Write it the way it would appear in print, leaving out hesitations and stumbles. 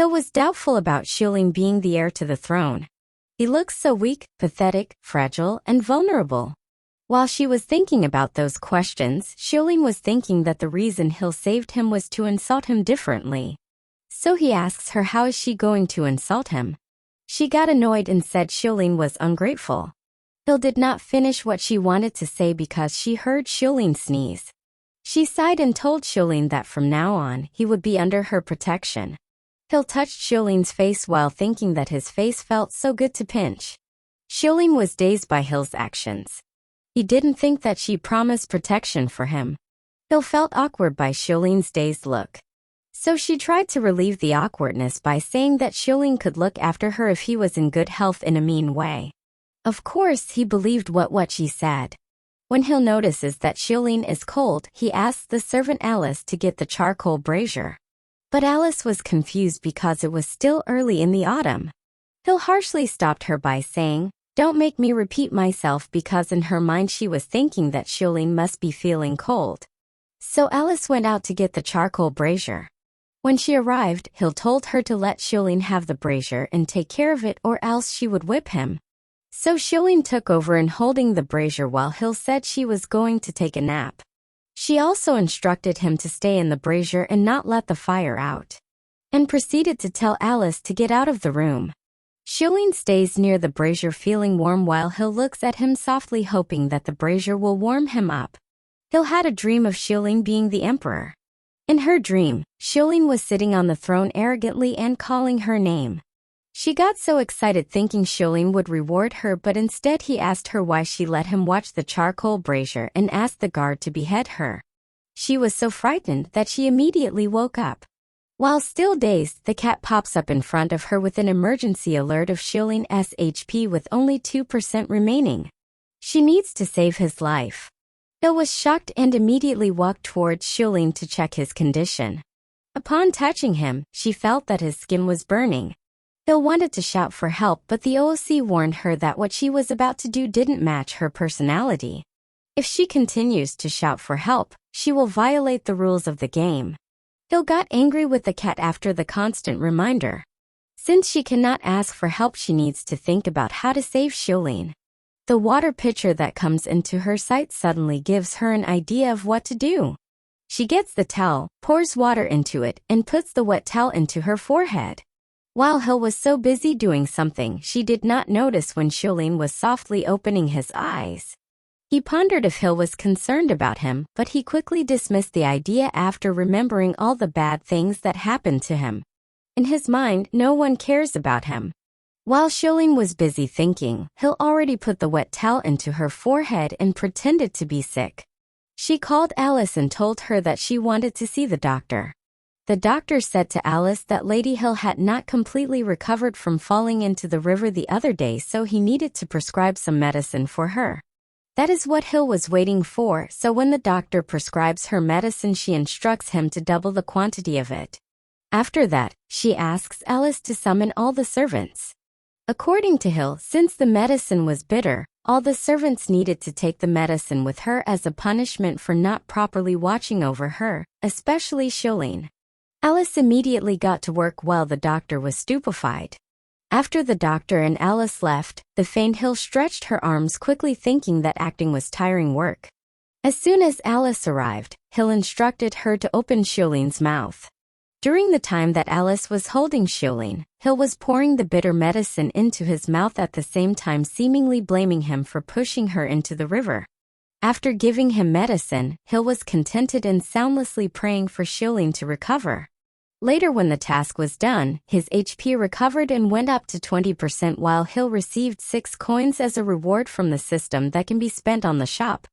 Hill was doubtful about Xiuling being the heir to the throne. He looks so weak, pathetic, fragile, and vulnerable. While she was thinking about those questions, Xiuling was thinking that the reason Hill saved him was to insult him differently. So he asks her how is she going to insult him. She got annoyed and said Xiuling was ungrateful. Hill did not finish what she wanted to say because she heard Xiuling sneeze. She sighed and told Xiuling that from now on, he would be under her protection. Hill touched Xiuling's face while thinking that his face felt so good to pinch. Xiuling was dazed by Hill's actions. He didn't think that she promised protection for him. Hill felt awkward by Xiuling's dazed look. So she tried to relieve the awkwardness by saying that Xiuling could look after her if he was in good health in a mean way. Of course, he believed what she said. When Hill notices that Xiuling is cold, he asks the servant Alice to get the charcoal brazier. But Alice was confused because it was still early in the autumn. Hill harshly stopped her by saying, "Don't make me repeat myself," because in her mind she was thinking that Xiuling must be feeling cold. So Alice went out to get the charcoal brazier. When she arrived, Hill told her to let Xiuling have the brazier and take care of it or else she would whip him. So Xiuling took over and holding the brazier while Hill said she was going to take a nap. She also instructed him to stay in the brazier and not let the fire out, and proceeded to tell Alice to get out of the room. Xiuling stays near the brazier feeling warm while Hill looks at him softly hoping that the brazier will warm him up. Hill had a dream of Xiuling being the emperor. In her dream, Xiuling was sitting on the throne arrogantly and calling her name. She got so excited thinking Xiuling would reward her, but instead he asked her why she let him watch the charcoal brazier and asked the guard to behead her. She was so frightened that she immediately woke up. While still dazed, the cat pops up in front of her with an emergency alert of Xiuling's HP with only 2% remaining. She needs to save his life. Hill was shocked and immediately walked towards Xiuling to check his condition. Upon touching him, she felt that his skin was burning. Hill wanted to shout for help, but the OC warned her that what she was about to do didn't match her personality. If she continues to shout for help, she will violate the rules of the game. Hill got angry with the cat after the constant reminder. Since she cannot ask for help, she needs to think about how to save Xiuling. The water pitcher that comes into her sight suddenly gives her an idea of what to do. She gets the towel, pours water into it, and puts the wet towel into her forehead. While Hill was so busy doing something, she did not notice when Xiuling was softly opening his eyes. He pondered if Hill was concerned about him, but he quickly dismissed the idea after remembering all the bad things that happened to him. In his mind, no one cares about him. While Xiuling was busy thinking, Hill already put the wet towel into her forehead and pretended to be sick. She called Alice and told her that she wanted to see the doctor. The doctor said to Alice that Lady Hill had not completely recovered from falling into the river the other day, so he needed to prescribe some medicine for her. That is what Hill was waiting for, so when the doctor prescribes her medicine, she instructs him to double the quantity of it. After that, she asks Alice to summon all the servants. According to Hill, since the medicine was bitter, all the servants needed to take the medicine with her as a punishment for not properly watching over her, especially Xiuling. Alice immediately got to work while the doctor was stupefied. After the doctor and Alice left, the faint Hill stretched her arms quickly thinking that acting was tiring work. As soon as Alice arrived, Hill instructed her to open Xiuling's mouth. During the time that Alice was holding Xiuling, Hill was pouring the bitter medicine into his mouth at the same time seemingly blaming him for pushing her into the river. After giving him medicine, Hill was contented and soundlessly praying for Xiuling to recover. Later, when the task was done, his HP recovered and went up to 20% while Hill received 6 coins as a reward from the system that can be spent on the shop.